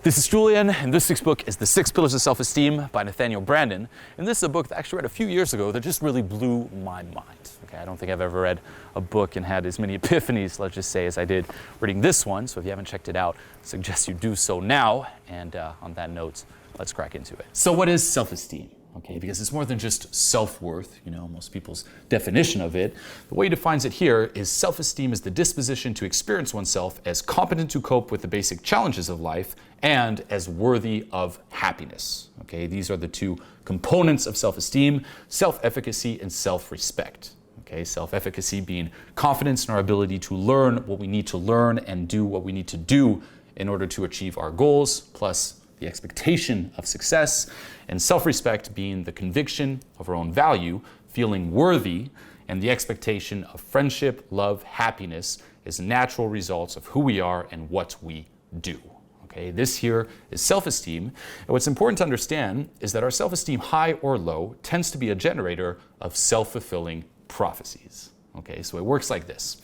This is Julian, and this week's book is The Six Pillars of Self-Esteem by Nathaniel Branden. And this is a book that I actually read a few years ago that just really blew my mind. Okay, I don't think I've ever read a book and had as many epiphanies, let's just say, as I did reading this one. So if you haven't checked it out, I suggest you do so now. And on that note, let's crack into it. So what is self-esteem? Okay, because it's more than just self-worth, most people's definition of it. The way he defines it here is self-esteem is the disposition to experience oneself as competent to cope with the basic challenges of life and as worthy of happiness. Okay, these are the two components of self-esteem: self-efficacy and self-respect. Okay, self-efficacy being confidence in our ability to learn what we need to learn and do what we need to do in order to achieve our goals, plus the expectation of success, and self-respect being the conviction of our own value, feeling worthy, and the expectation of friendship, love, happiness as natural results of who we are and what we do. Okay, this here is self-esteem. And what's important to understand is that our self-esteem, high or low, tends to be a generator of self-fulfilling prophecies. Okay, so it works like this.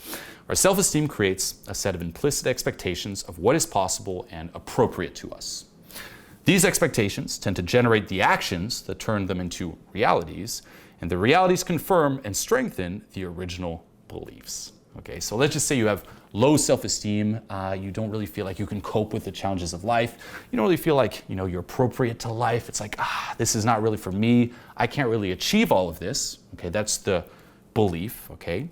Our self-esteem creates a set of implicit expectations of what is possible and appropriate to us. These expectations tend to generate the actions that turn them into realities, and the realities confirm and strengthen the original beliefs. Okay, so let's just say you have low self-esteem, you don't really feel like you can cope with the challenges of life, you don't really feel like you're appropriate to life. It's like, this is not really for me, I can't really achieve all of this. Okay, that's the belief. Okay,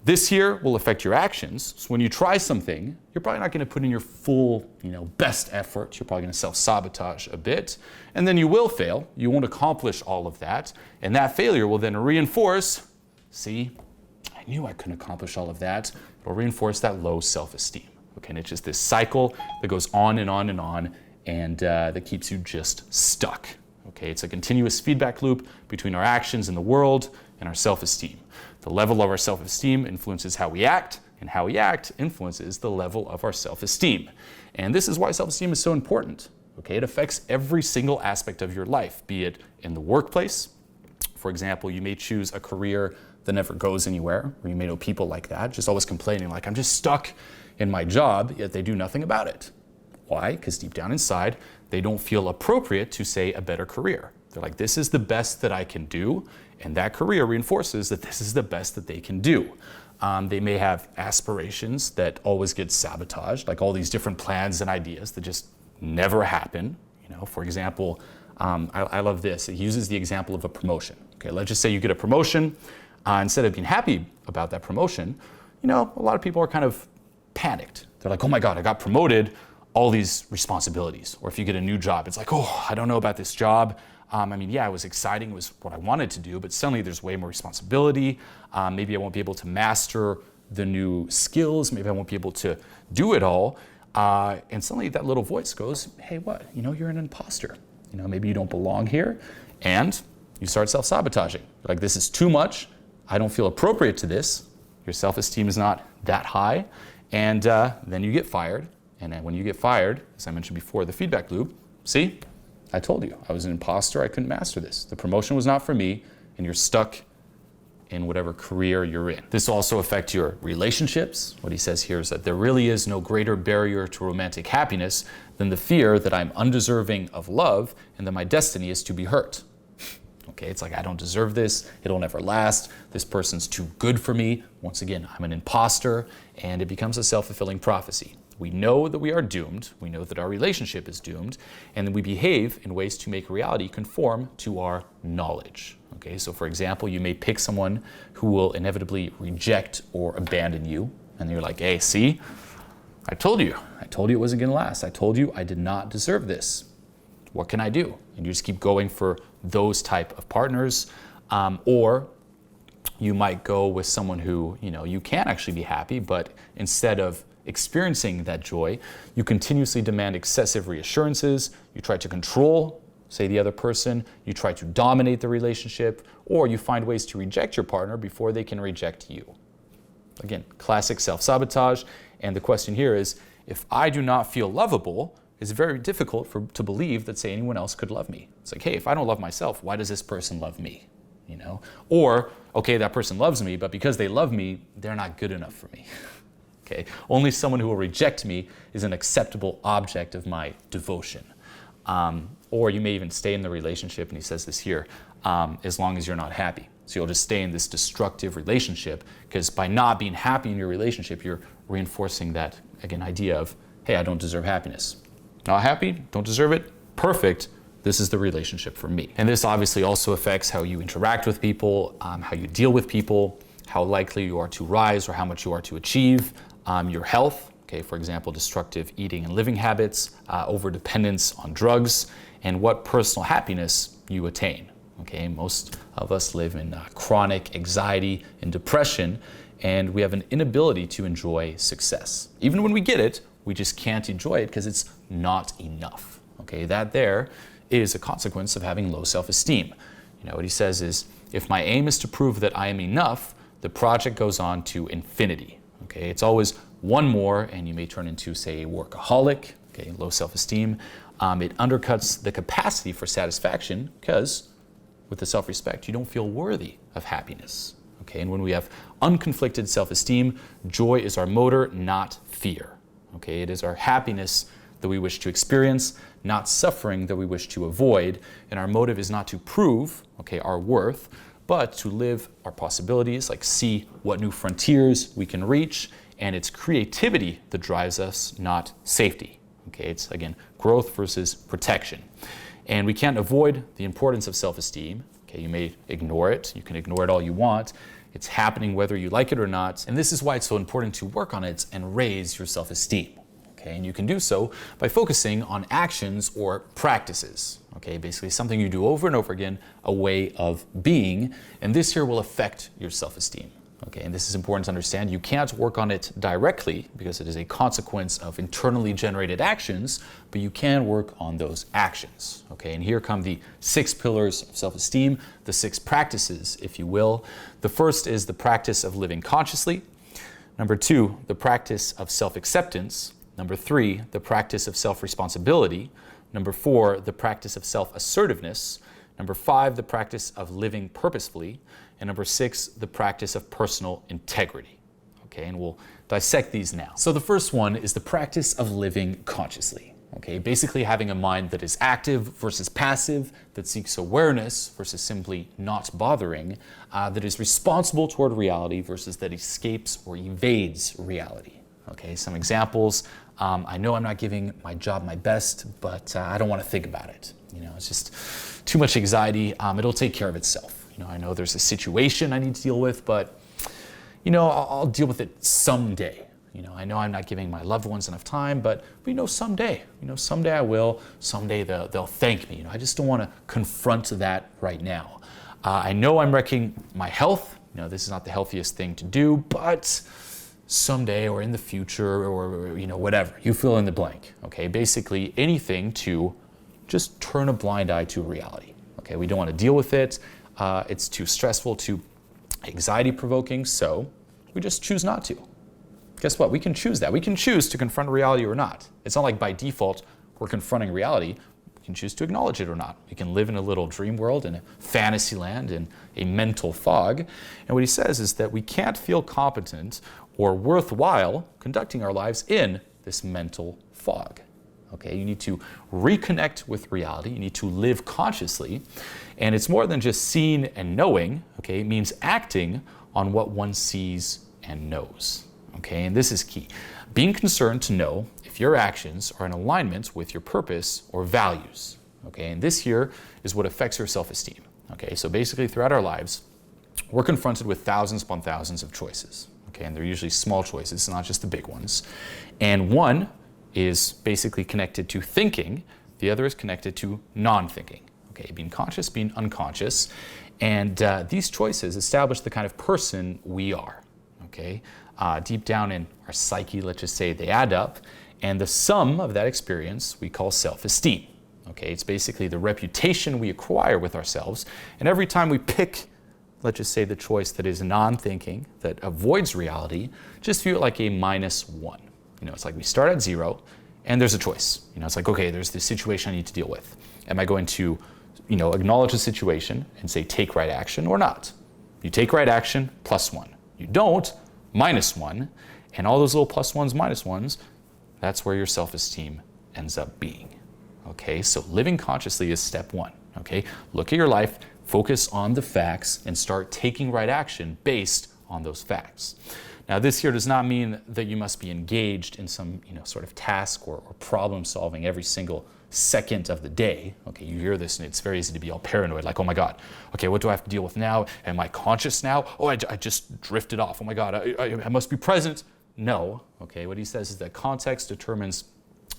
this here will affect your actions. So when you try something, you're probably not going to put in your full, best effort. You're probably going to self-sabotage a bit, and then you will fail. You won't accomplish all of that, and that failure will then reinforce, see, I knew I couldn't accomplish all of that. It'll reinforce that low self-esteem. Okay, and it's just this cycle that goes on and on and on, and that keeps you just stuck. Okay, it's a continuous feedback loop between our actions in the world and our self-esteem. The level of our self-esteem influences how we act, and how we act influences the level of our self-esteem. And this is why self-esteem is so important. Okay, it affects every single aspect of your life, be it in the workplace. For example, you may choose a career that never goes anywhere, or you may know people like that, just always complaining like, I'm just stuck in my job, yet they do nothing about it. Why? Because deep down inside, they don't feel appropriate to, say, a better career. They're like, this is the best that I can do, and that career reinforces that this is the best that they can do. They may have aspirations that always get sabotaged, like all these different plans and ideas that just never happen. For example, I love this. It uses the example of a promotion. Okay, let's just say you get a promotion. Instead of being happy about that promotion, a lot of people are kind of panicked. They're like, oh my God, I got promoted, all these responsibilities. Or if you get a new job, it's like, oh, I don't know about this job. Yeah, it was exciting, it was what I wanted to do, but suddenly there's way more responsibility. Maybe I won't be able to master the new skills. Maybe I won't be able to do it all. And suddenly that little voice goes, hey, what? You're an imposter. Maybe you don't belong here. And you start self-sabotaging. Like, this is too much. I don't feel appropriate to this. Your self-esteem is not that high. And then you get fired. And then when you get fired, as I mentioned before, the feedback loop, see? I told you, I was an imposter, I couldn't master this. The promotion was not for me, and you're stuck in whatever career you're in. This will also affect your relationships. What he says here is that there really is no greater barrier to romantic happiness than the fear that I'm undeserving of love and that my destiny is to be hurt. Okay, it's like, I don't deserve this, it'll never last, this person's too good for me. Once again, I'm an imposter, and it becomes a self-fulfilling prophecy. We know that we are doomed, we know that our relationship is doomed, and then we behave in ways to make reality conform to our knowledge. Okay, so for example, you may pick someone who will inevitably reject or abandon you, and you're like, hey, see, I told you it wasn't gonna last. I told you I did not deserve this. What can I do? And you just keep going for those type of partners, or you might go with someone who, you can actually be happy, but instead of experiencing that joy, you continuously demand excessive reassurances, you try to control, say, the other person, you try to dominate the relationship, or you find ways to reject your partner before they can reject you. Again, classic self-sabotage, and the question here is, if I do not feel lovable, it's very difficult to believe that, say, anyone else could love me. It's like, hey, if I don't love myself, why does this person love me? Or, okay, that person loves me, but because they love me, they're not good enough for me. Okay? Only someone who will reject me is an acceptable object of my devotion. Or you may even stay in the relationship, and he says this here, as long as you're not happy. So you'll just stay in this destructive relationship, because by not being happy in your relationship, you're reinforcing that, again, idea of, hey, I don't deserve happiness. Not happy, don't deserve it, perfect, this is the relationship for me. And this obviously also affects how you interact with people, how you deal with people, how likely you are to rise or how much you are to achieve, your health, okay, for example, destructive eating and living habits, over-dependence on drugs, and what personal happiness you attain. Okay, most of us live in chronic anxiety and depression, and we have an inability to enjoy success. Even when we get it, we just can't enjoy it because it's not enough. Okay, that there is a consequence of having low self-esteem. You know, what he says is, if my aim is to prove that I am enough, the project goes on to infinity. Okay, it's always one more, and you may turn into, say, a workaholic, okay, low self-esteem. It undercuts the capacity for satisfaction because with the self-respect, you don't feel worthy of happiness. Okay, and when we have unconflicted self-esteem, joy is our motor, not fear. Okay, it is our happiness that we wish to experience, not suffering that we wish to avoid, and our motive is not to prove, okay, our worth, but to live our possibilities, like see what new frontiers we can reach, and it's creativity that drives us, not safety. Okay, it's again growth versus protection. And we can't avoid the importance of self-esteem. Okay, you may ignore it. You can ignore it all you want. It's happening whether you like it or not. And this is why it's so important to work on it and raise your self-esteem. Okay, and you can do so by focusing on actions or practices. Okay, basically something you do over and over again, a way of being, and this here will affect your self-esteem. Okay, and this is important to understand. You can't work on it directly because it is a consequence of internally generated actions, but you can work on those actions. Okay, and here come the 6 pillars of self-esteem, the 6 practices, if you will. The first is the practice of living consciously. Number 2, the practice of self-acceptance. Number 3, the practice of self-responsibility. Number 4, the practice of self-assertiveness. Number 5, the practice of living purposefully. And number 6, the practice of personal integrity. Okay, and we'll dissect these now. So the first one is the practice of living consciously. Okay, basically having a mind that is active versus passive, that seeks awareness versus simply not bothering, that is responsible toward reality versus that escapes or evades reality. Okay, some examples. I know I'm not giving my job my best, but I don't want to think about it. You know, it's just too much anxiety. It'll take care of itself. You know, I know there's a situation I need to deal with, but you know, I'll deal with it someday. You know I'm not giving my loved ones enough time, but you know, someday. You know, someday I will. Someday they'll thank me. You know, I just don't want to confront that right now. I know I'm wrecking my health. You know, this is not the healthiest thing to do, but someday or in the future or you know, whatever, you fill in the blank. Okay, basically anything to just turn a blind eye to reality. Okay, we don't want to deal with it. It's too stressful, too anxiety-provoking, so we just choose not to. Guess what? We can choose that. We can choose to confront reality or not. It's not like by default we're confronting reality. We can choose to acknowledge it or not. We can live in a little dream world, in a fantasy land, in a mental fog. And what he says is that we can't feel competent or worthwhile conducting our lives in this mental fog. Okay, you need to reconnect with reality. You need to live consciously. And it's more than just seeing and knowing. Okay, it means acting on what one sees and knows. Okay, and this is key. Being concerned to know if your actions are in alignment with your purpose or values. Okay, and this here is what affects your self-esteem. Okay, so basically throughout our lives, we're confronted with thousands upon thousands of choices. Okay, and they're usually small choices, not just the big ones. And one is basically connected to thinking, the other is connected to non-thinking. Okay, being conscious, being unconscious, and these choices establish the kind of person we are. Okay, deep down in our psyche, let's just say, they add up, and the sum of that experience we call self-esteem. Okay, it's basically the reputation we acquire with ourselves, and every time we pick, let's just say, the choice that is non-thinking, that avoids reality, just view it like a -1. You know, it's like we start at 0 and there's a choice. You know, it's like, okay, there's this situation I need to deal with. Am I going to, you know, acknowledge the situation and say take right action or not? You take right action, +1. You don't, -1. And all those little plus ones, minus ones, that's where your self-esteem ends up being. Okay, so living consciously is step one. Okay, look at your life, focus on the facts, and start taking right action based on those facts. Now, this here does not mean that you must be engaged in some, sort of task or problem solving every single second of the day. Okay, you hear this and it's very easy to be all paranoid, like, oh my God, okay, what do I have to deal with now? Am I conscious now? Oh, I just drifted off. Oh my God, I must be present. No, okay, what he says is that context determines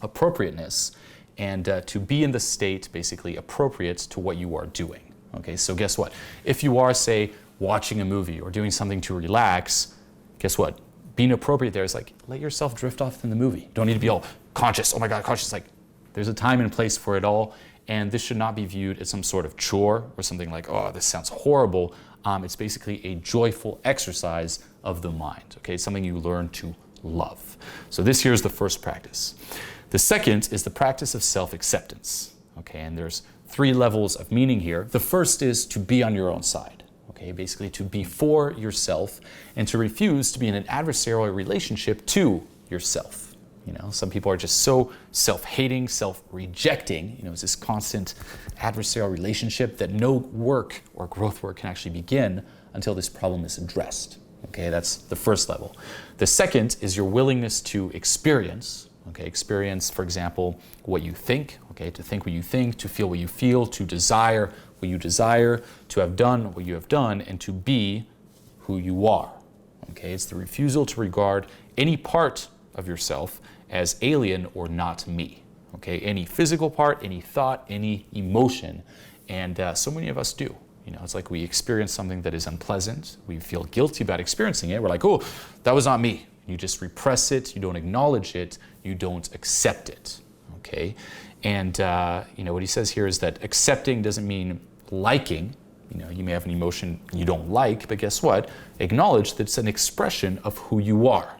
appropriateness, and to be in the state basically appropriate to what you are doing. Okay, so guess what? If you are, say, watching a movie or doing something to relax, guess what? Being appropriate there is like, let yourself drift off in the movie. Don't need to be all conscious. Oh my God, conscious. Like, there's a time and place for it all, and this should not be viewed as some sort of chore or something like, oh, this sounds horrible. It's basically a joyful exercise of the mind. Okay, it's something you learn to love. So this here is the first practice. The second is the practice of self-acceptance. Okay, and there's 3 levels of meaning here. The first is to be on your own side. Okay, basically to be for yourself and to refuse to be in an adversarial relationship to yourself. Some people are just so self-hating, self-rejecting. It's this constant adversarial relationship that no work or growth work can actually begin until this problem is addressed. Okay, that's the first level. The second is your willingness to experience. Okay, experience, for example, what you think. Okay, to think what you think, to feel what you feel, to desire what you desire, to have done what you have done, and to be who you are. Okay, it's the refusal to regard any part of yourself as alien or not me. Okay, any physical part, any thought, any emotion, and so many of us do. It's like we experience something that is unpleasant. We feel guilty about experiencing it. We're like, oh, that was not me. You just repress it. You don't acknowledge it. You don't accept it. Okay, and what he says here is that accepting doesn't mean liking. You may have an emotion you don't like, but guess what? Acknowledge that it's an expression of who you are.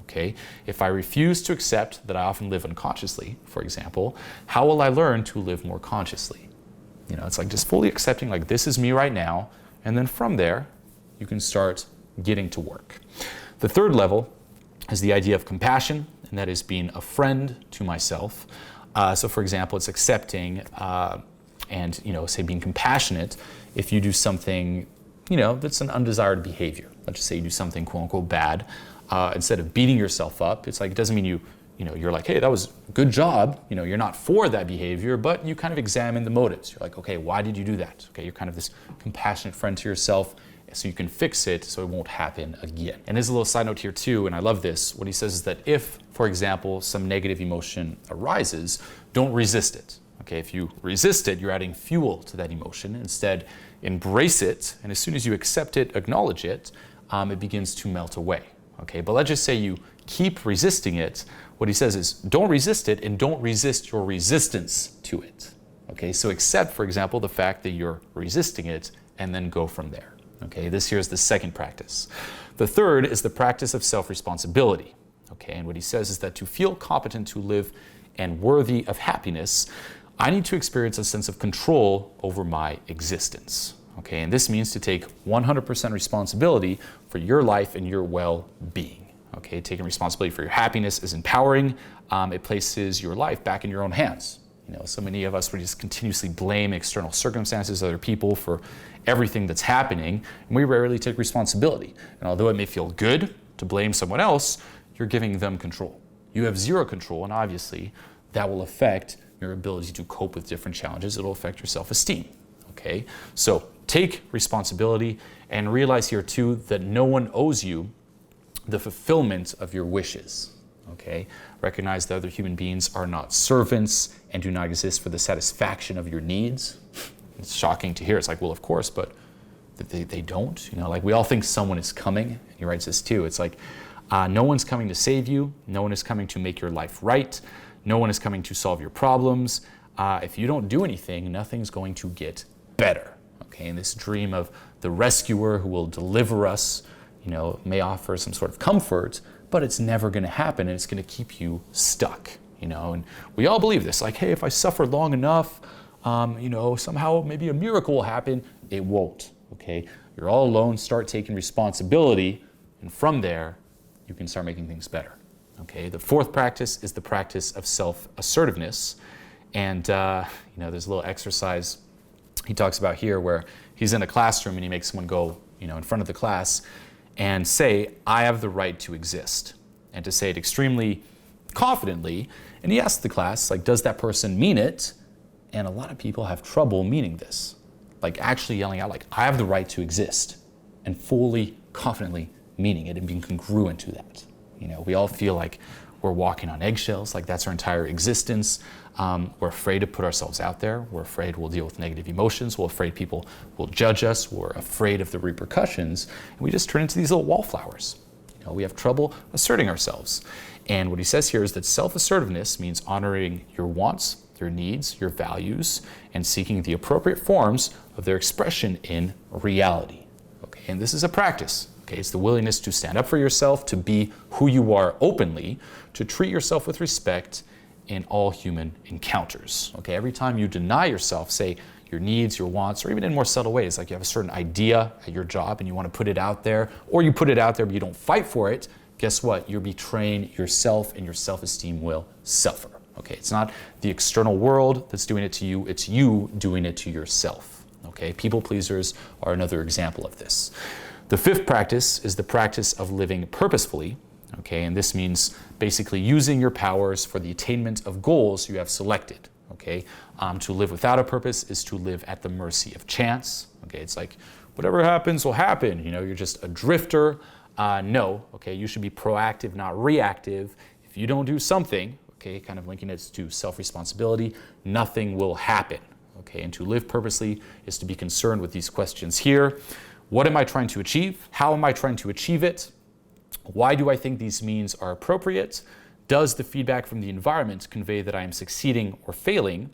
Okay? If I refuse to accept that I often live unconsciously, for example, how will I learn to live more consciously? It's like just fully accepting, like, this is me right now, and then from there, you can start getting to work. The third level is the idea of compassion, and that is being a friend to myself. So for example, it's accepting and, say being compassionate if you do something, that's an undesired behavior. Let's just say you do something quote unquote bad. Instead of beating yourself up, it's like, it doesn't mean you're like, hey, that was a good job. You're not for that behavior, but you kind of examine the motives. You're like, okay, why did you do that? Okay, you're kind of this compassionate friend to yourself, so you can fix it so it won't happen again. And there's a little side note here too, and I love this. What he says is that if, for example, some negative emotion arises, don't resist it. Okay, if you resist it, you're adding fuel to that emotion. Instead, embrace it, and as soon as you accept it, acknowledge it, it begins to melt away. Okay, but let's just say you keep resisting it. What he says is, don't resist it, and don't resist your resistance to it. Okay, so accept, for example, the fact that you're resisting it, and then go from there. Okay, this here is the second practice. The third is the practice of self-responsibility. Okay, and what he says is that to feel competent to live and worthy of happiness, I need to experience a sense of control over my existence. Okay, and this means to take 100% responsibility for your life and your well-being. Okay, taking responsibility for your happiness is empowering. It places your life back in your own hands. So many of us would just continuously blame external circumstances, other people for everything that's happening, and we rarely take responsibility. And although it may feel good to blame someone else, you're giving them control. You have zero control, and obviously that will affect your ability to cope with different challenges. It'll affect your self-esteem. Okay, so take responsibility and realize here too that no one owes you the fulfillment of your wishes. Okay, recognize that other human beings are not servants and do not exist for the satisfaction of your needs. It's shocking to hear. It's like, well, of course, but they don't. Like we all think someone is coming. And he writes this too. It's like, no one's coming to save you. No one is coming to make your life right. No one is coming to solve your problems. If you don't do anything, nothing's going to get better. Okay, and this dream of the rescuer who will deliver us, may offer some sort of comfort, but it's never going to happen, and it's going to keep you stuck. And we all believe this. Like, hey, if I suffer long enough, somehow maybe a miracle will happen. It won't. Okay, you're all alone. Start taking responsibility, and from there, you can start making things better. Okay, the fourth practice is the practice of self-assertiveness. And there's a little exercise he talks about here where he's in a classroom and he makes someone go in front of the class and say, I have the right to exist. And to say it extremely confidently. And he asks the class, like, does that person mean it? And a lot of people have trouble meaning this. Like actually yelling out, like, I have the right to exist. And fully, confidently meaning it and being congruent to that. We all feel like we're walking on eggshells, like that's our entire existence. We're afraid to put ourselves out there. We're afraid we'll deal with negative emotions. We're afraid people will judge us. We're afraid of the repercussions. And we just turn into these little wallflowers. We have trouble asserting ourselves. And what he says here is that self-assertiveness means honoring your wants, your needs, your values, and seeking the appropriate forms of their expression in reality. Okay, and this is a practice. Okay, it's the willingness to stand up for yourself, to be who you are openly, to treat yourself with respect in all human encounters. Okay, every time you deny yourself, say, your needs, your wants, or even in more subtle ways, like you have a certain idea at your job and you want to put it out there, or you put it out there but you don't fight for it, guess what? You're betraying yourself and your self-esteem will suffer. Okay, it's not the external world that's doing it to you, it's you doing it to yourself. Okay, people pleasers are another example of this. The fifth practice is the practice of living purposefully. Okay, and this means basically using your powers for the attainment of goals you have selected. Okay, to live without a purpose is to live at the mercy of chance. Okay, it's like whatever happens will happen. You're just a drifter. No, okay, you should be proactive, not reactive. If you don't do something, okay, kind of linking it to self-responsibility, nothing will happen. Okay, and to live purposely is to be concerned with these questions here. What am I trying to achieve? How am I trying to achieve it? Why do I think these means are appropriate? Does the feedback from the environment convey that I am succeeding or failing?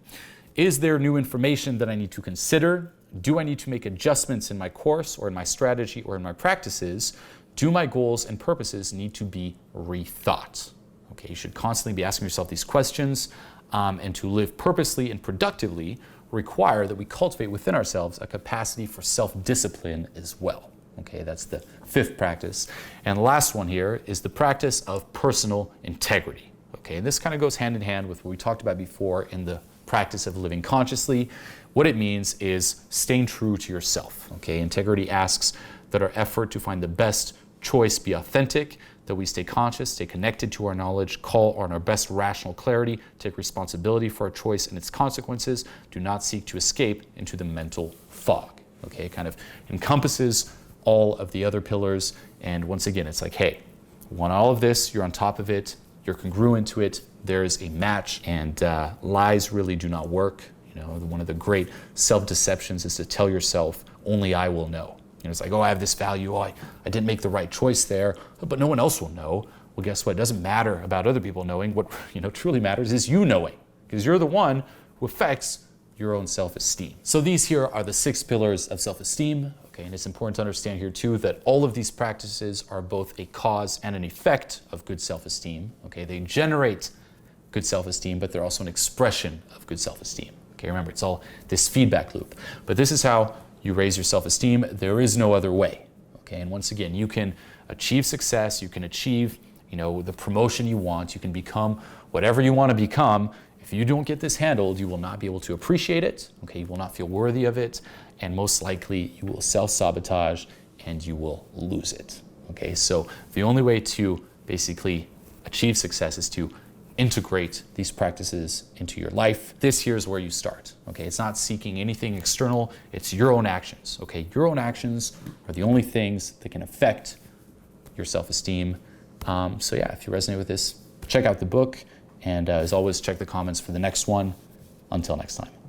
Is there new information that I need to consider? Do I need to make adjustments in my course or in my strategy or in my practices? Do my goals and purposes need to be rethought? Okay, you should constantly be asking yourself these questions, and to live purposely and productively require that we cultivate within ourselves a capacity for self-discipline as well. Okay, that's the fifth practice. And the last one here is the practice of personal integrity. Okay, and this kind of goes hand in hand with what we talked about before in the practice of living consciously. What it means is staying true to yourself. Okay, integrity asks that our effort to find the best choice be authentic, that we stay conscious, stay connected to our knowledge, call on our best rational clarity, take responsibility for our choice and its consequences, do not seek to escape into the mental fog. Okay, it kind of encompasses all of the other pillars, and once again, it's like, hey, want all of this, you're on top of it, you're congruent to it, there's a match, and lies really do not work. One of the great self-deceptions is to tell yourself, only I will know. It's like, oh, I have this value, I didn't make the right choice there, but no one else will know. Well, guess what? It doesn't matter about other people knowing. What truly matters is you knowing, because you're the one who affects your own self-esteem. So these here are the 6 pillars of self-esteem. Okay, and it's important to understand here too that all of these practices are both a cause and an effect of good self-esteem. Okay, they generate good self-esteem, but they're also an expression of good self-esteem. Okay, remember, it's all this feedback loop. But this is how you raise your self-esteem. There is no other way. Okay, and once again, you can achieve success, you can achieve, the promotion you want, you can become whatever you want to become. If you don't get this handled, you will not be able to appreciate it. Okay, you will not feel worthy of it, and most likely you will self-sabotage and you will lose it. Okay, so the only way to basically achieve success is to integrate these practices into your life. This here is where you start. Okay, it's not seeking anything external, it's your own actions. Okay, your own actions are the only things that can affect your self-esteem. So yeah, if you resonate with this, check out the book, and as always, check the comments for the next one. Until next time.